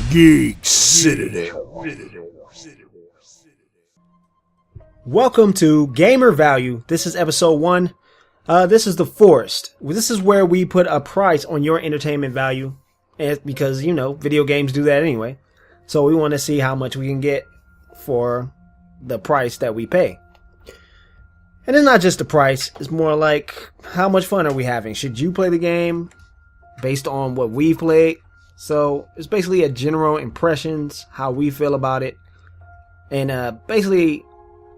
Geek Citadel. Welcome to Gamer Value. This is episode 1. This is the forest. This is where we put a price on your entertainment value. And because, you know, video games do that anyway. So we want to see how much we can get for the price that we pay. And it's not just the price. It's more like, how much fun are we having? Should you play the game based on what we've played? So it's basically a general impressions, how we feel about it. And basically,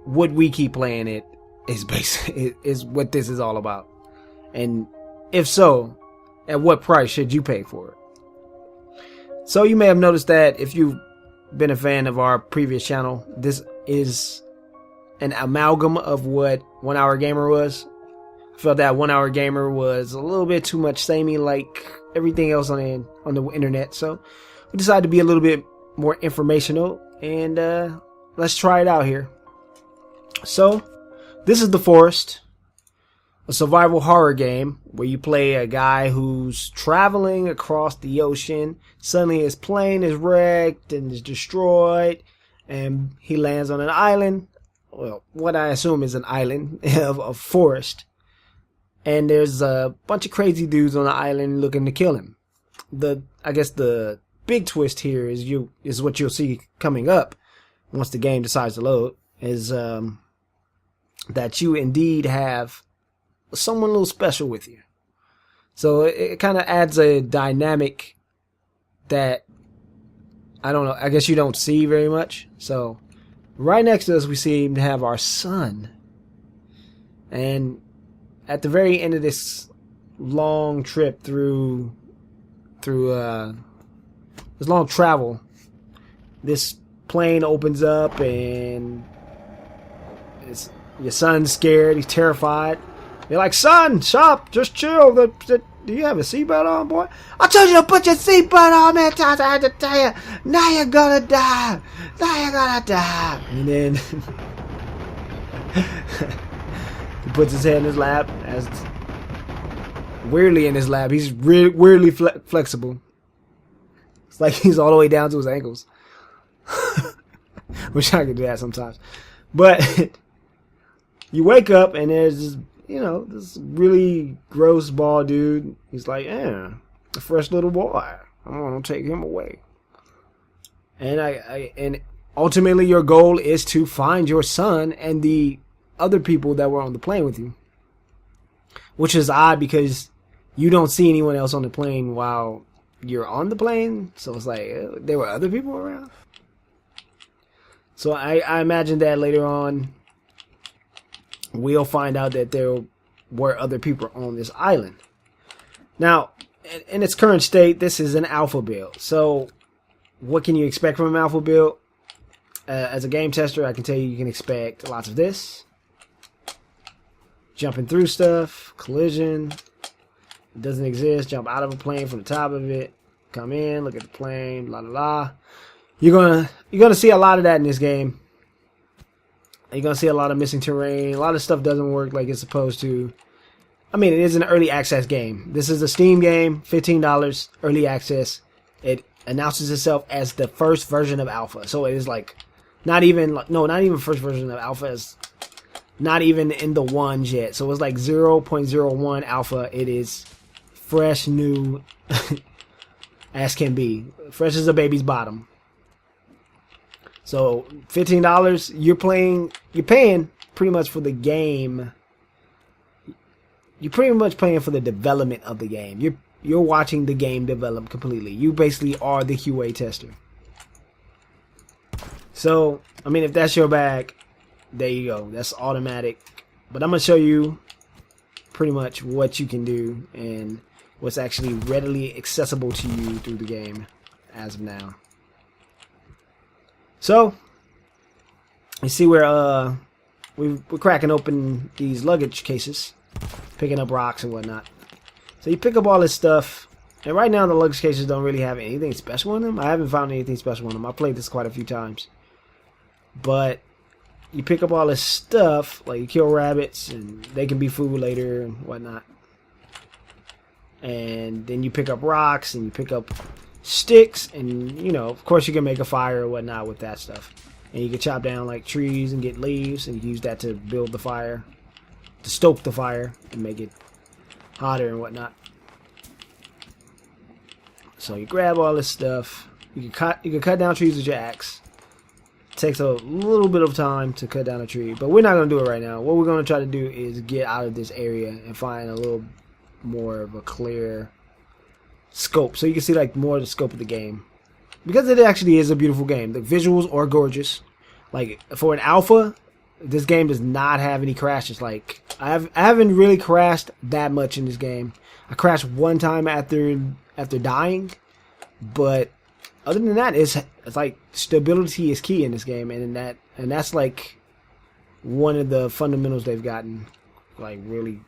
would we keep playing it is what this is all about. And if so, at what price should you pay for it? So you may have noticed that if you've been a fan of our previous channel, this is an amalgam of what 1 Hour Gamer was. I felt that 1 Hour Gamer was a little bit too much samey like everything else on the internet. So we decided to be a little bit more informational, and let's try it out here. So this is The Forest, a survival horror game where you play a guy who's traveling across the ocean. Suddenly his plane is wrecked and is destroyed, and he lands on an island. Well, what I assume is an island of a forest. And there's a bunch of crazy dudes on the island looking to kill him. I guess the big twist here is what you'll see coming up once the game decides to load, is that you indeed have someone a little special with you. So it kind of adds a dynamic that, I don't know, I guess you don't see very much. So right next to us, we seem to have our son. And at the very end of this long trip through this long travel, this plane opens up and your son's scared. He's terrified. You're like, son, stop, just chill. Do you have a seatbelt on, boy? I told you to put your seatbelt on, man. I had to tell you. Now you're gonna die. And then he puts his head in his lap, as weirdly in his lap. He's weirdly flexible. It's like he's all the way down to his ankles. Wish I could do that sometimes. But you wake up and there's this really gross bald dude. He's like, a fresh little boy. I want to take him away. And and ultimately your goal is to find your son and the other people that were on the plane with you. Which is odd because you don't see anyone else on the plane while you're on the plane. So it's like, there were other people around. So I imagine that later on we'll find out that there were other people on this island. Now, in its current state, this is an alpha build. So what can you expect from an alpha build? As a game tester, I can tell you can expect lots of this. Jumping through stuff, collision. It doesn't exist. Jump out of a plane from the top of it. Come in, look at the plane, la la la. You're gonna see a lot of that in this game. You're gonna see a lot of missing terrain. A lot of stuff doesn't work like it's supposed to. I mean, it is an early access game. This is a Steam game, $15, early access. It announces itself as the first version of alpha. So it is like not even first version of alpha. It's not even in the ones yet. So it's like 0.01 alpha. It is fresh, new as can be. Fresh as a baby's bottom. So $15, you're paying pretty much for the game. You're pretty much paying for the development of the game. You're watching the game develop completely. You basically are the QA tester. So, I mean, if that's your bag, there you go. That's automatic. But I'm going to show you pretty much what you can do and what's actually readily accessible to you through the game as of now. So, you see where we're cracking open these luggage cases, picking up rocks and whatnot. So you pick up all this stuff, and right now the luggage cases don't really have anything special in them. I haven't found anything special in them. I played this quite a few times. But you pick up all this stuff, like you kill rabbits, and they can be food later and whatnot. And then you pick up rocks, and you pick up sticks, and you know, of course, you can make a fire or whatnot with that stuff. And you can chop down like trees and get leaves, and you can use that to build the fire, to stoke the fire and make it hotter and whatnot. So you grab all this stuff. You can cut down trees with your axe. It takes a little bit of time to cut down a tree, but we're not gonna do it right now. What we're gonna try to do is get out of this area and find a little more of a clear scope, so you can see like more of the scope of the game. Because it actually is a beautiful game. The visuals are gorgeous. Like, for an alpha, this game does not have any crashes. Like, I haven't really crashed that much in this game. I crashed one time after dying, but other than that, it's like stability is key in this game, and that's like one of the fundamentals they've gotten. Like, really,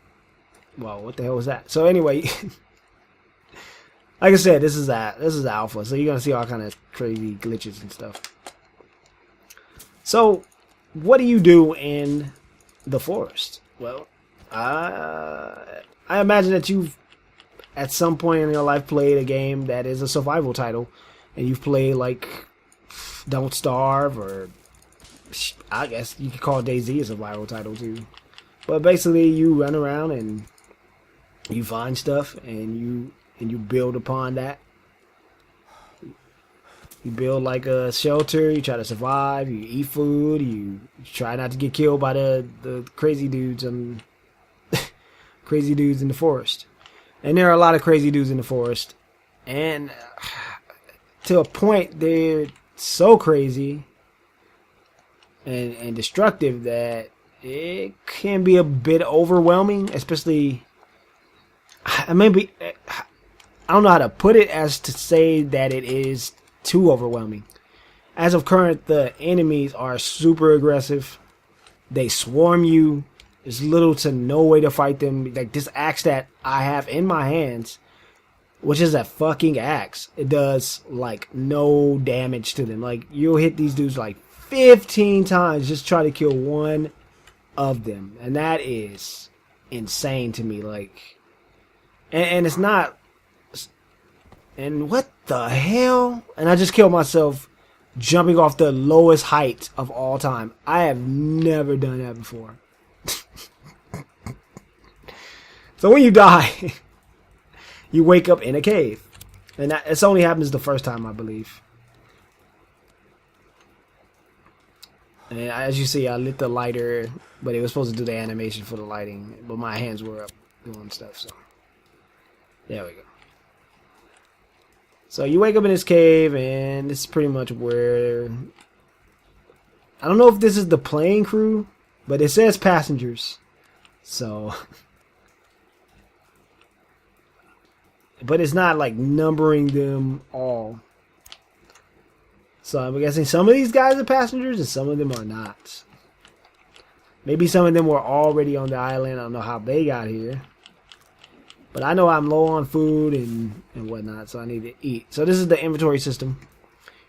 well, what the hell was that? So anyway. Like I said, this is alpha, so you're gonna see all kind of crazy glitches and stuff. So, what do you do in the forest? Well, I imagine that you've at some point in your life played a game that is a survival title, and you've played like Don't Starve, or I guess you could call DayZ a survival title too. But basically, you run around and you find stuff, and you build upon that. You build like a shelter, you try to survive, you eat food, you try not to get killed by the crazy dudes crazy dudes in the forest. And there are a lot of crazy dudes in the forest. And to a point, they're so crazy and destructive that it can be a bit overwhelming, especially I don't know how to put it as to say that it is too overwhelming. As of current, the enemies are super aggressive. They swarm you. There's little to no way to fight them. Like this axe that I have in my hands, which is a fucking axe, it does like no damage to them. Like you'll hit these dudes like 15 times just try to kill one of them. And that is insane to me. Like, and it's not. And what the hell? And I just killed myself jumping off the lowest height of all time. I have never done that before. So when you die, you wake up in a cave. And it only happens the first time, I believe. And as you see, I lit the lighter, but it was supposed to do the animation for the lighting. But my hands were up doing stuff, so. There we go. So you wake up in this cave, and this is pretty much where... I don't know if this is the plane crew, but it says passengers. So... But it's not like numbering them all. So I'm guessing some of these guys are passengers and some of them are not. Maybe some of them were already on the island. I don't know how they got here. But I know I'm low on food and whatnot, so I need to eat. So this is the inventory system.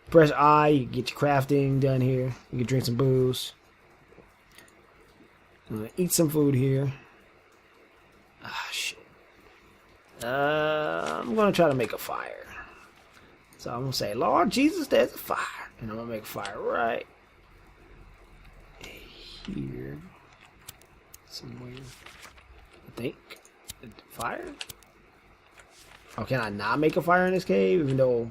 Press I, you get your crafting done here. You can drink some booze. I'm gonna eat some food here. Ah, shit. I'm gonna try to make a fire. So I'm gonna say, Lord Jesus, there's a fire. And I'm gonna make a fire right here. Somewhere. I think. Fire? Oh, can I not make a fire in this cave? Even though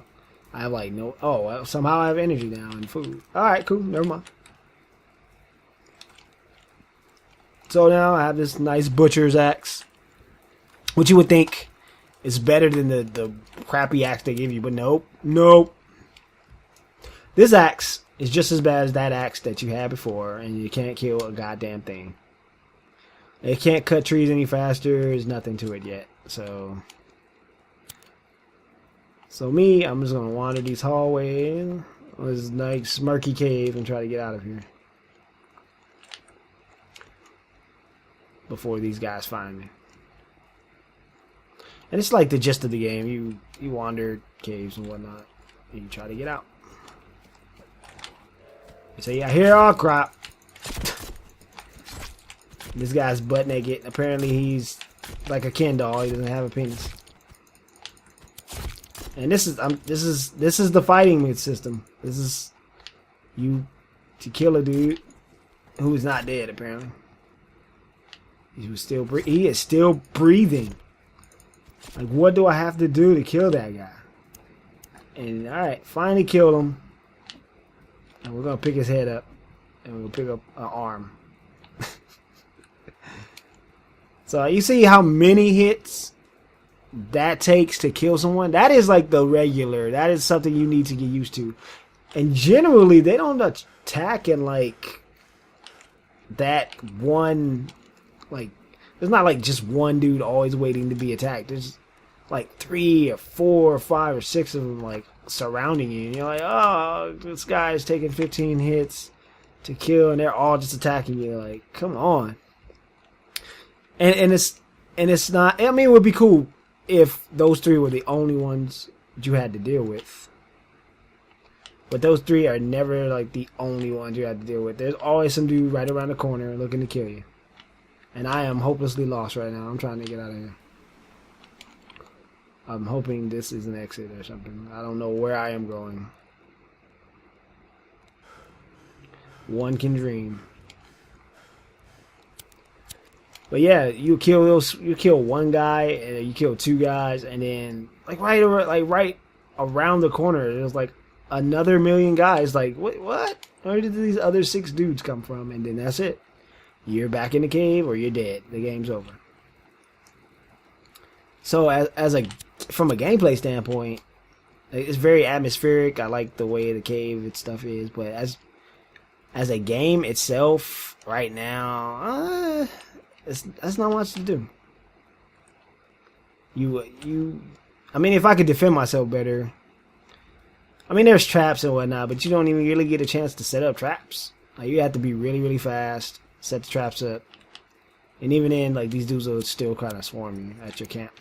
I have like no... Oh, well, somehow I have energy now and food. Alright, cool. Never mind. So now I have this nice butcher's axe. Which you would think is better than the crappy axe they give you. But nope. Nope. This axe is just as bad as that axe that you had before. And you can't kill a goddamn thing. It can't cut trees any faster. There's nothing to it yet. So me, I'm just going to wander these hallways. This nice murky cave and try to get out of here. Before these guys find me. And it's like the gist of the game. You wander caves and whatnot. And you try to get out. You say, yeah, here I'll crop. This guy's butt naked. Apparently he's like a Ken doll. He doesn't have a penis. And this is the fighting system. This is you to kill a dude who is not dead apparently. He is still breathing. Like, what do I have to do to kill that guy? And alright, finally killed him. And we're gonna pick his head up. And we'll pick up an arm. So you see how many hits that takes to kill someone? That is like the regular. That is something you need to get used to. And generally, they don't attack in like that one. Like, there's not like just one dude always waiting to be attacked. There's like 3 or 4 or 5 or 6 of them like surrounding you. And you're like, oh, this guy is taking 15 hits to kill, and they're all just attacking you. Like, come on. And it's not. I mean, it would be cool if those 3 were the only ones you had to deal with. But those 3 are never like the only ones you had to deal with. There's always some dude right around the corner looking to kill you. And I am hopelessly lost right now. I'm trying to get out of here. I'm hoping this is an exit or something. I don't know where I am going. One can dream. But yeah, you kill one guy, and you kill 2 guys, and then right around the corner, there's like another million guys. Like, what? Where did these other 6 dudes come from? And then that's it. You're back in the cave, or you're dead. The game's over. So from a gameplay standpoint, it's very atmospheric. I like the way the cave and stuff is, but as a game itself, right now, that's not much to do. I mean, if I could defend myself better. I mean, there's traps and whatnot, but you don't even really get a chance to set up traps. Like, you have to be really, really fast, set the traps up, and even then, like, these dudes will still kind of swarm you at your camp.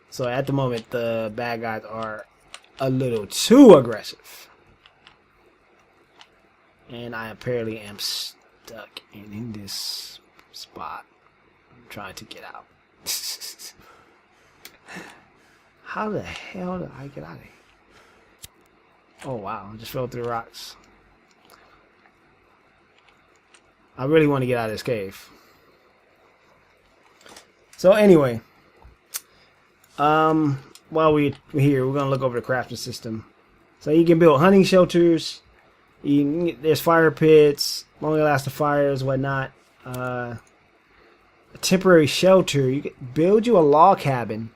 So at the moment, the bad guys are a little too aggressive, and I apparently am stuck in this spot. I'm trying to get out. How the hell did I get out of here? Oh wow, I just fell through the rocks. I really want to get out of this cave. So anyway, while we're here, we're gonna look over the crafting system. So you can build hunting shelters. There's fire pits, long lasting fires, whatnot. A temporary shelter. You can build you a log cabin.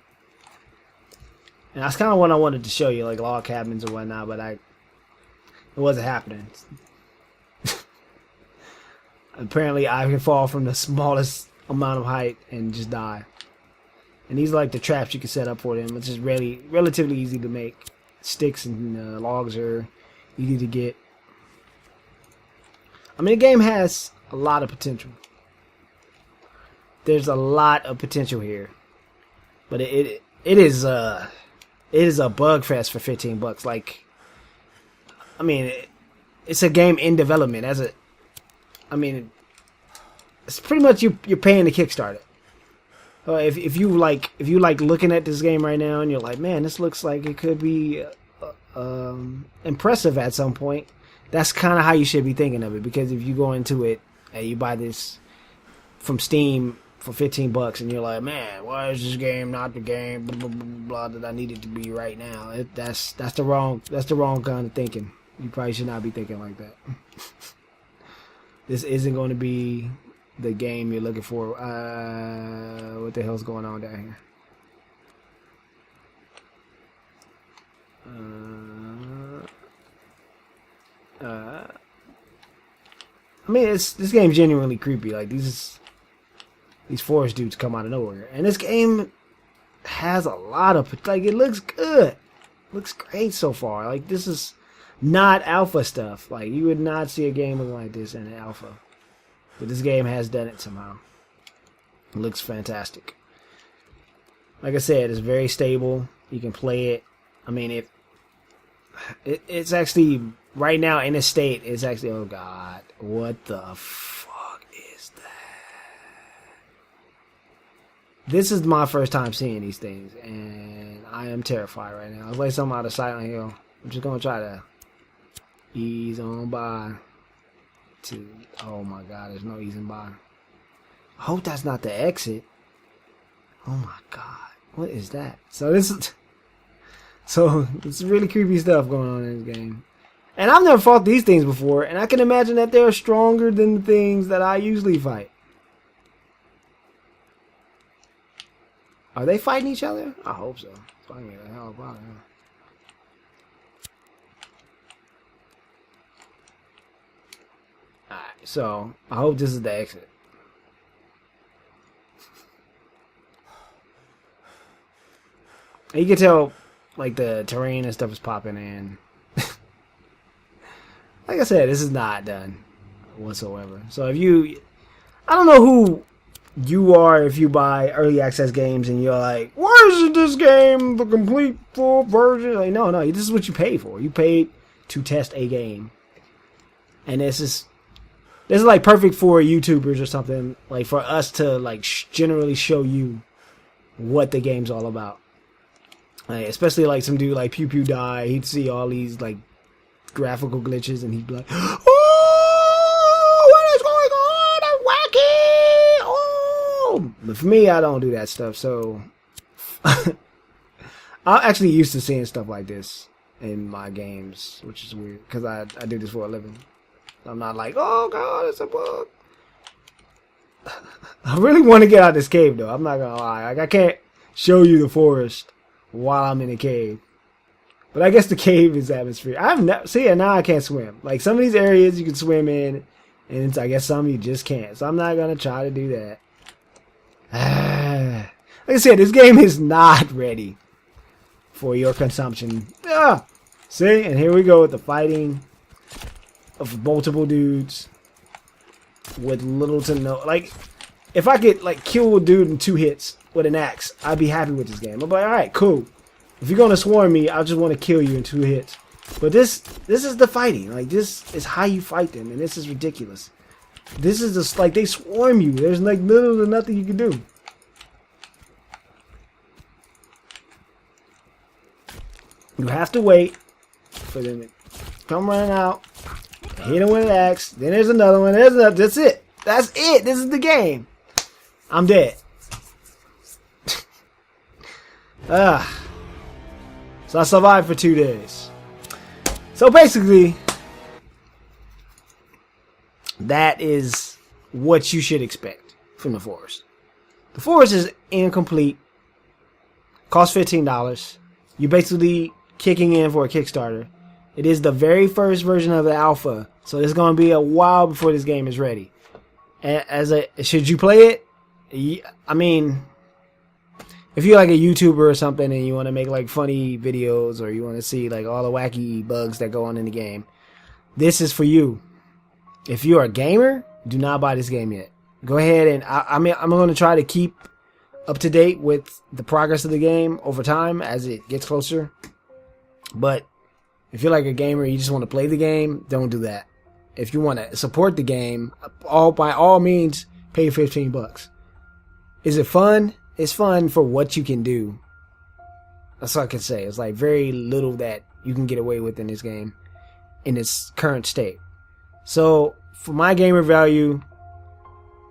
And that's kind of what I wanted to show you, like log cabins or whatnot, but it wasn't happening. Apparently, I can fall from the smallest amount of height and just die. And these are like the traps you can set up for them, which is really relatively easy to make. Sticks and logs are easy to get. I mean, the game has a lot of potential. There's a lot of potential here, but it is a bug fest for $15. Like, I mean, it's a game in development. It's pretty much you're paying to kickstart it. If you like looking at this game right now and you're like, man, this looks like it could be impressive at some point. That's kind of how you should be thinking of it, because if you go into it and you buy this from Steam for $15 and you're like, man, why is this game not the game blah, blah, blah, blah, that I need it to be right now? That's the wrong kind of thinking. You probably should not be thinking like that. This isn't going to be the game you're looking for. What the hell's going on down here? I mean, this game's genuinely creepy. Like, these forest dudes come out of nowhere, and this game has a lot of, like, it looks good. It looks great so far. Like, this is not alpha stuff. Like, you would not see a game looking like this in an alpha, but this game has done it somehow. It looks fantastic. Like I said, it's very stable. You can play it. I mean, it's actually right now in a state. It's actually, oh god, what the fuck is this is my first time seeing these things, and I am terrified right now. I'll play something out of Silent Hill. I'm just gonna try to ease on by to. Oh my God, there's no easing by. I hope that's not the exit. Oh my God, what is that? So it's really creepy stuff going on in this game. And I've never fought these things before, and I can imagine that they're stronger than the things that I usually fight. Are they fighting each other? I hope so. Fighting the hell about it. Alright, so I hope this is the exit. And you can tell, like, the terrain and stuff is popping in. Like I said, this is not done whatsoever. So if you, I don't know who you are if you buy early access games and you're like, why isn't this game the complete full version? Like, no, this is what you pay for. You paid to test a game. And this is like perfect for YouTubers or something, like for us to like generally show you what the game's all about. Like, especially like some dude like Pew Pew Die, he'd see all these like graphical glitches and he'd be like, oh, what is going on? I'm wacky. Oh, but for me, I don't do that stuff. So I'm actually used to seeing stuff like this in my games, which is weird because I do this for a living. I'm not like, oh God, it's a bug. I really want to get out of this cave though. I'm not gonna lie. Like, I can't show you the forest while I'm in a cave. But I guess the cave is atmosphere. I've never see it now. I can't swim. Like some of these areas you can swim in, and it's, I guess some you just can't. So I'm not gonna try to do that. Like I said, this game is not ready for your consumption. See, and here we go with the fighting of multiple dudes with little to no. Like, if I could like kill a dude in 2 hits with an axe, I'd be happy with this game. I'm like, all right, cool. If you're gonna swarm me, I just want to kill you in 2 hits. But this is the fighting. Like, this is how you fight them, and this is ridiculous. This is just like they swarm you. There's like little to nothing you can do. You have to wait for them to come running out, hit him with an axe. Then there's another one. There's another. That's it. That's it. This is the game. I'm dead. So I survived for 2 days. So basically, that is what you should expect from the forest. The forest is incomplete. Costs $15. You're basically kicking in for a Kickstarter. It is the very first version of the alpha, so it's going to be a while before this game is ready. Should you play it? I mean, if you're like a YouTuber or something and you want to make like funny videos or you want to see like all the wacky bugs that go on in the game, this is for you. If you're a gamer, do not buy this game yet. Go ahead and I'm going to try to keep up to date with the progress of the game over time as it gets closer. But if you're like a gamer and you just want to play the game, don't do that. If you want to support the game, by all means, pay $15. Is it fun? It's fun for what you can do. That's all I can say. It's like very little that you can get away with in this game in its current state. So for my gamer value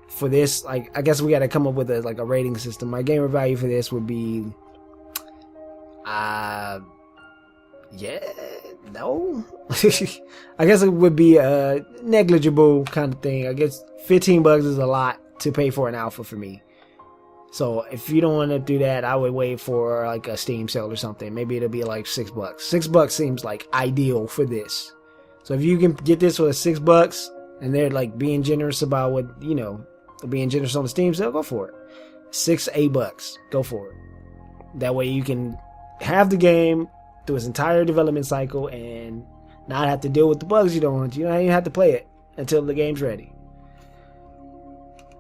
for this, like, I guess we got to come up with a rating system. My gamer value for this would be, no. I guess it would be a negligible kind of thing. I guess $15 is a lot to pay for an alpha for me. So if you don't want to do that, I would wait for like a Steam sale or something. Maybe it'll be like $6. $6 seems like ideal for this. So if you can get this for $6 and they're like being generous about what, being generous on the Steam sale, go for it. $8. Go for it. That way you can have the game through its entire development cycle and not have to deal with the bugs you don't want. You don't even have to play it until the game's ready.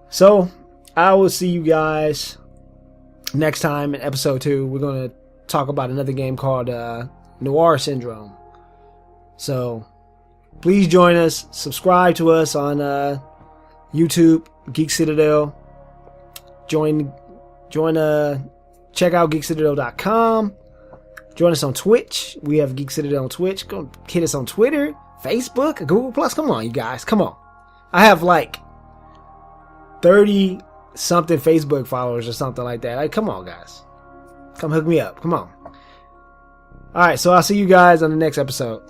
So I will see you guys next time in episode 2. We're going to talk about another game called Noir Syndrome. So please join us. Subscribe to us on YouTube, Geek Citadel. Join Check out geekcitadel.com. Join us on Twitch. We have Geek Citadel on Twitch. Go hit us on Twitter, Facebook, Google Plus. Come on, you guys. Come on. I have like 30 something Facebook followers or something like that. Like, come on, guys. Come hook me up. Come on. All right, so I'll see you guys on the next episode.